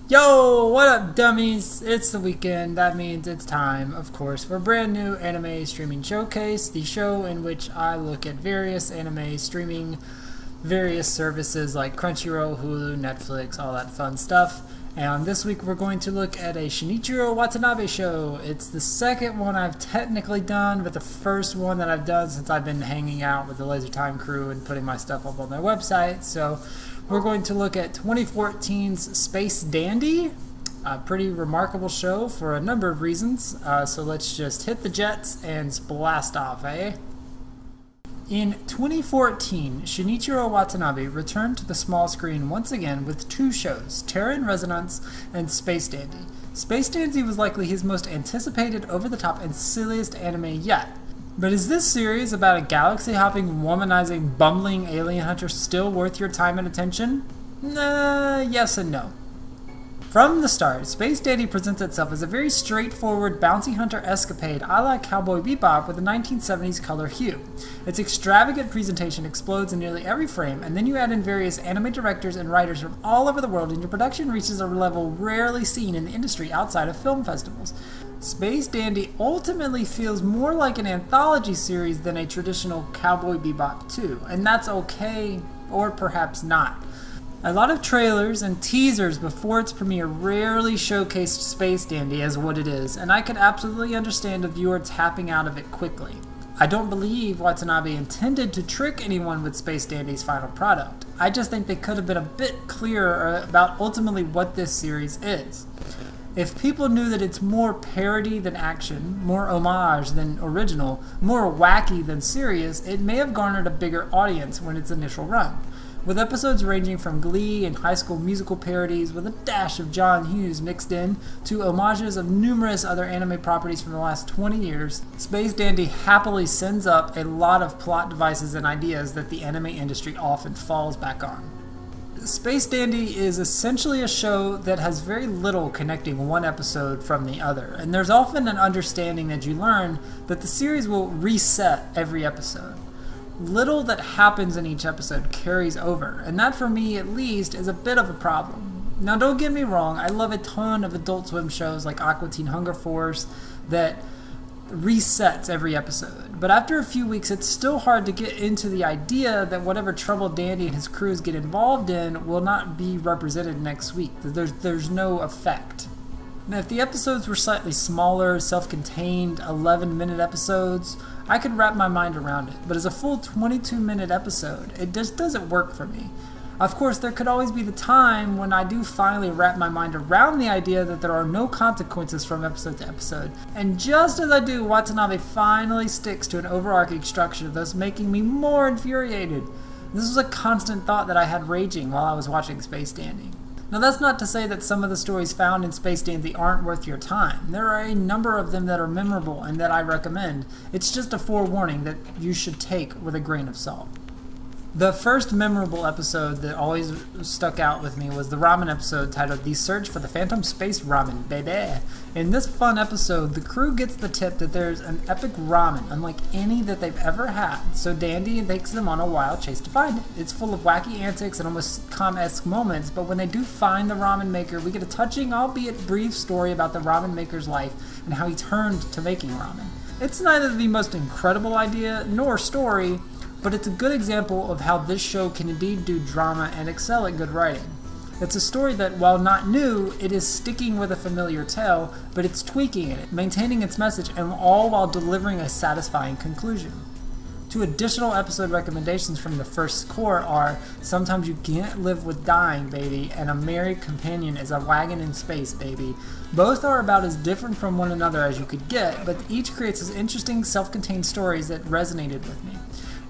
Yo, what up, dummies? It's the weekend. That means it's time, of course, for a brand new anime streaming showcase, the show in which I look at various anime streaming various services like Crunchyroll, Hulu, Netflix, all that fun stuff. And this week we're going to look at a Shinichiro Watanabe show. It's the second one I've technically done, but the first one that I've done since I've been hanging out with the Laser Time crew and putting my stuff up on their website. So we're going to look at 2014's Space Dandy, a pretty remarkable show for a number of reasons. So let's just hit the jets and blast off, eh? In 2014, Shinichiro Watanabe returned to the small screen once again with two shows, Terra in Resonance and Space Dandy. Space Dandy was likely his most anticipated, over-the-top, and silliest anime yet. But is this series about a galaxy-hopping, womanizing, bumbling alien hunter still worth your time and attention? Yes and no. From the start, Space Dandy presents itself as a very straightforward bounty hunter escapade a la Cowboy Bebop with a 1970s color hue. Its extravagant presentation explodes in nearly every frame, and then you add in various anime directors and writers from all over the world, and your production reaches a level rarely seen in the industry outside of film festivals. Space Dandy ultimately feels more like an anthology series than a traditional Cowboy Bebop 2, and that's okay, or perhaps not. A lot of trailers and teasers before its premiere rarely showcased Space Dandy as what it is, and I could absolutely understand a viewer tapping out of it quickly. I don't believe Watanabe intended to trick anyone with Space Dandy's final product. I just think they could have been a bit clearer about ultimately what this series is. If people knew that it's more parody than action, more homage than original, more wacky than serious, it may have garnered a bigger audience when its initial run. With episodes ranging from Glee and High School Musical parodies with a dash of John Hughes mixed in, to homages of numerous other anime properties from the last 20 years, Space Dandy happily sends up a lot of plot devices and ideas that the anime industry often falls back on. Space Dandy is essentially a show that has very little connecting one episode from the other, and there's often an understanding that you learn that the series will reset every episode. Little that happens in each episode carries over, and that for me at least is a bit of a problem. Now don't get me wrong, I love a ton of Adult Swim shows like Aqua Teen Hunger Force that resets every episode, but after a few weeks it's still hard to get into the idea that whatever trouble Dandy and his crews get involved in will not be represented next week. There's no effect. Now, if the episodes were slightly smaller, self-contained, 11-minute episodes, I could wrap my mind around it. But as a full 22-minute episode, it just doesn't work for me. Of course, there could always be the time when I do finally wrap my mind around the idea that there are no consequences from episode to episode. And just as I do, Watanabe finally sticks to an overarching structure, thus making me more infuriated. This was a constant thought that I had raging while I was watching Space Dandy. Now that's not to say that some of the stories found in Space Dandy aren't worth your time. There are a number of them that are memorable and that I recommend. It's just a forewarning that you should take with a grain of salt. The first memorable episode that always stuck out with me was the ramen episode titled The Search for the Phantom Space Ramen, baby. In this fun episode, the crew gets the tip that there's an epic ramen unlike any that they've ever had, so Dandy takes them on a wild chase to find it. It's full of wacky antics and almost sitcom-esque moments, but when they do find the ramen maker, we get a touching, albeit brief, story about the ramen maker's life and how he turned to making ramen. It's neither the most incredible idea nor story, but it's a good example of how this show can indeed do drama and excel at good writing. It's a story that, while not new, it is sticking with a familiar tale, but it's tweaking it, maintaining its message, and all while delivering a satisfying conclusion. Two additional episode recommendations from the first core are Sometimes You Can't Live With Dying, baby, and A Merry Companion is a Wagon in Space, baby. Both are about as different from one another as you could get, but each creates interesting self-contained stories that resonated with me.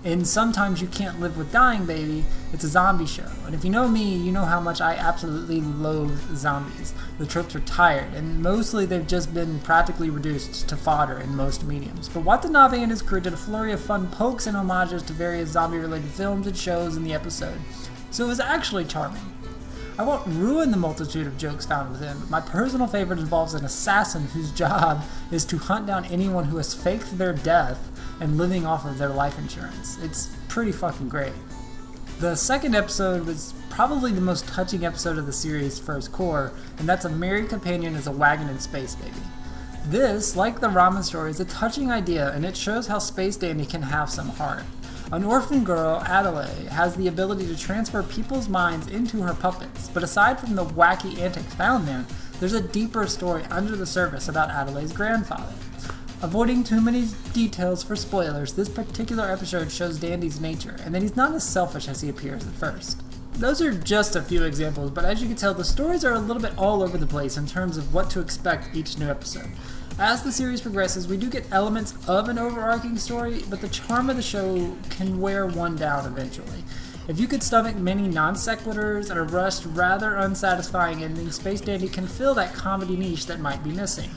In Sometimes You Can't Live With Dying, baby, it's a zombie show. And if you know me, you know how much I absolutely loathe zombies. The tropes are tired, and mostly they've just been practically reduced to fodder in most mediums. But Watanabe and his crew did a flurry of fun pokes and homages to various zombie-related films and shows in the episode. So it was actually charming. I won't ruin the multitude of jokes found with him, but my personal favorite involves an assassin whose job is to hunt down anyone who has faked their death and living off of their life insurance. It's pretty fucking great. The second episode was probably the most touching episode of the series' first core, and that's A Merry Companion is a Wagon in Space Baby. This, like the ramen story, is a touching idea, and it shows how Space Dandy can have some heart. An orphan girl, Adelaide, has the ability to transfer people's minds into her puppets, but aside from the wacky antics found there, there's a deeper story under the surface about Adelaide's grandfather. Avoiding too many details for spoilers, this particular episode shows Dandy's nature, and that he's not as selfish as he appears at first. Those are just a few examples, but as you can tell, the stories are a little bit all over the place in terms of what to expect each new episode. As the series progresses, we do get elements of an overarching story, but the charm of the show can wear one down eventually. If you could stomach many non sequiturs and a rushed, rather unsatisfying ending, Space Dandy can fill that comedy niche that might be missing.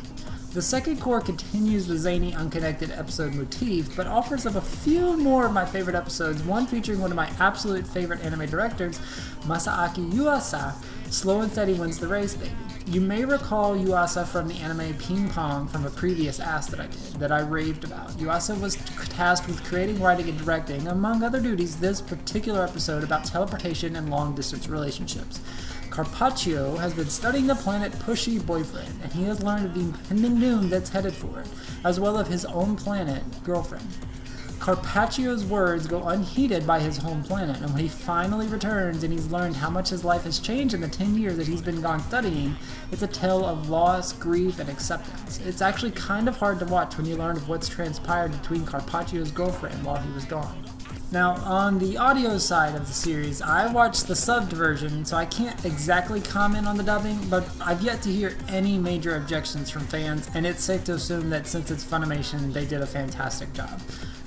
The second core continues the zany, unconnected episode motif, but offers up a few more of my favorite episodes, one featuring one of my absolute favorite anime directors, Masaaki Yuasa. Slow and Steady Wins the Race, baby. You may recall Yuasa from the anime Ping Pong from a previous Ask that I did, that I raved about. Yuasa was tasked with creating, writing, and directing, among other duties, this particular episode about teleportation and long-distance relationships. Carpaccio has been studying the planet Pushy Boyfriend, and he has learned of the impending doom that's headed for it, as well as his own planet, Girlfriend. Carpaccio's words go unheeded by his home planet, and when he finally returns and he's learned how much his life has changed in the 10 years that he's been gone studying, it's a tale of loss, grief, and acceptance. It's actually kind of hard to watch when you learn of what's transpired between Carpaccio's girlfriend while he was gone. Now, on the audio side of the series, I watched the subbed version, so I can't exactly comment on the dubbing, but I've yet to hear any major objections from fans, and it's safe to assume that since it's Funimation, they did a fantastic job.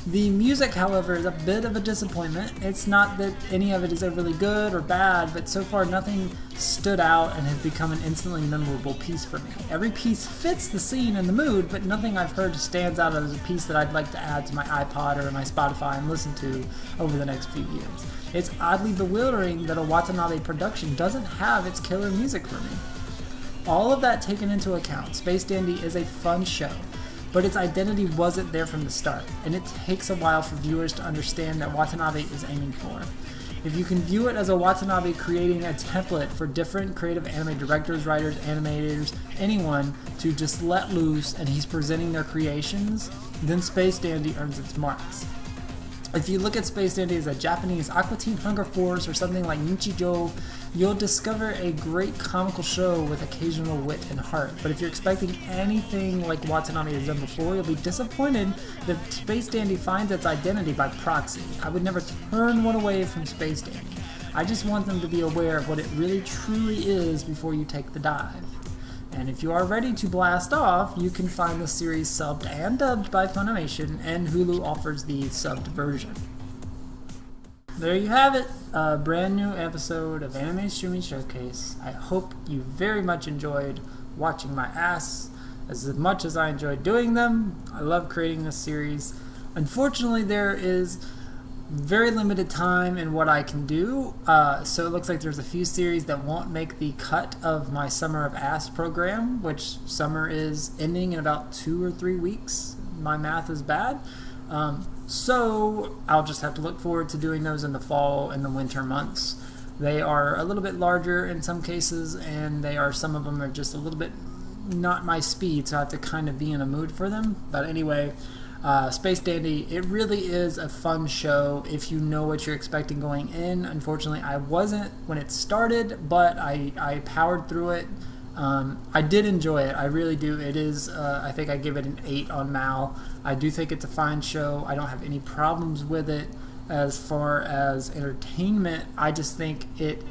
The music, however, is a bit of a disappointment. It's not that any of it is overly good or bad, but so far nothing stood out and has become an instantly memorable piece for me. Every piece fits the scene and the mood, but nothing I've heard stands out as a piece that I'd like to add to my iPod or my Spotify and listen to over the next few years. It's oddly bewildering that a Watanabe production doesn't have its killer music for me. All of that taken into account, Space Dandy is a fun show, but its identity wasn't there from the start, and it takes a while for viewers to understand that Watanabe is aiming for. If you can view it as a Watanabe creating a template for different creative anime directors, writers, animators, anyone to just let loose and he's presenting their creations, then Space Dandy earns its marks. If you look at Space Dandy as a Japanese Aqua Teen Hunger Force or something like Nichijou, you'll discover a great comical show with occasional wit and heart. But if you're expecting anything like Watanabe has done before, you'll be disappointed that Space Dandy finds its identity by proxy. I would never turn one away from Space Dandy. I just want them to be aware of what it really truly is before you take the dive. And if you are ready to blast off, you can find the series subbed and dubbed by Funimation, and Hulu offers the subbed version. There you have it, a brand new episode of Anime Streaming Showcase. I hope you very much enjoyed watching my ass as much as I enjoyed doing them. I love creating this series. Unfortunately, there is very limited time in what I can do, so it looks like there's a few series that won't make the cut of my Summer of Ass program, which summer is ending in about 2 or 3 weeks. My math is bad. So I'll just have to look forward to doing those in the fall and the winter months. They are a little bit larger in some cases, and some of them are just a little bit not my speed, so I have to kind of be in a mood for them. But anyway, Space Dandy, it really is a fun show if you know what you're expecting going in. Unfortunately, I wasn't when it started, but I powered through it. I did enjoy it. I really do. It is, I think I give it an 8 on Mal. I do think it's a fine show. I don't have any problems with it as far as entertainment. I just think it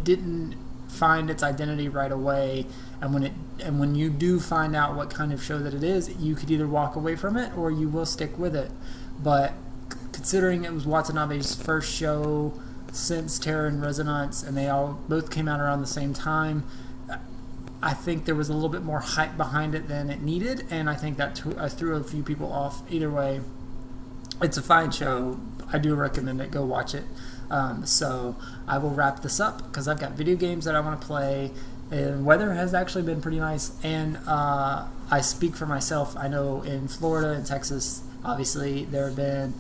didn't find its identity right away, and when you do find out what kind of show that it is, you could either walk away from it or you will stick with it. But considering it was Watanabe's first show since Terror and Resonance, and they all both came out around the same time, I think there was a little bit more hype behind it than it needed, and I think that threw a few people off. Either way, it's a fine show. I do recommend it. Go watch it. So I will wrap this up because I've got video games that I want to play, and weather has actually been pretty nice, and I speak for myself. I know in Florida and Texas, obviously, there have been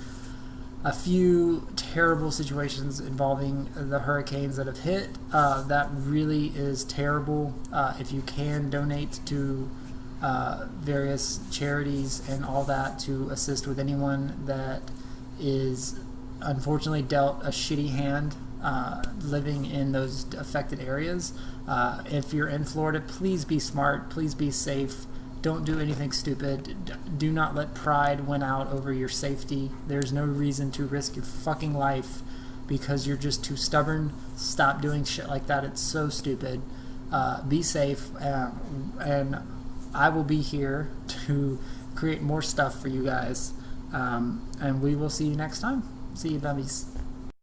a few terrible situations involving the hurricanes that have hit. That really is terrible. If you can donate to various charities and all that to assist with anyone that is unfortunately dealt a shitty hand living in those affected areas. If you're in Florida, please be smart, please be safe. Don't do anything stupid. Do not let pride win out over your safety. There's no reason to risk your fucking life because you're just too stubborn. Stop doing shit like that. It's so stupid. Be safe, and I will be here to create more stuff for you guys. And we will see you next time. See you, dummies.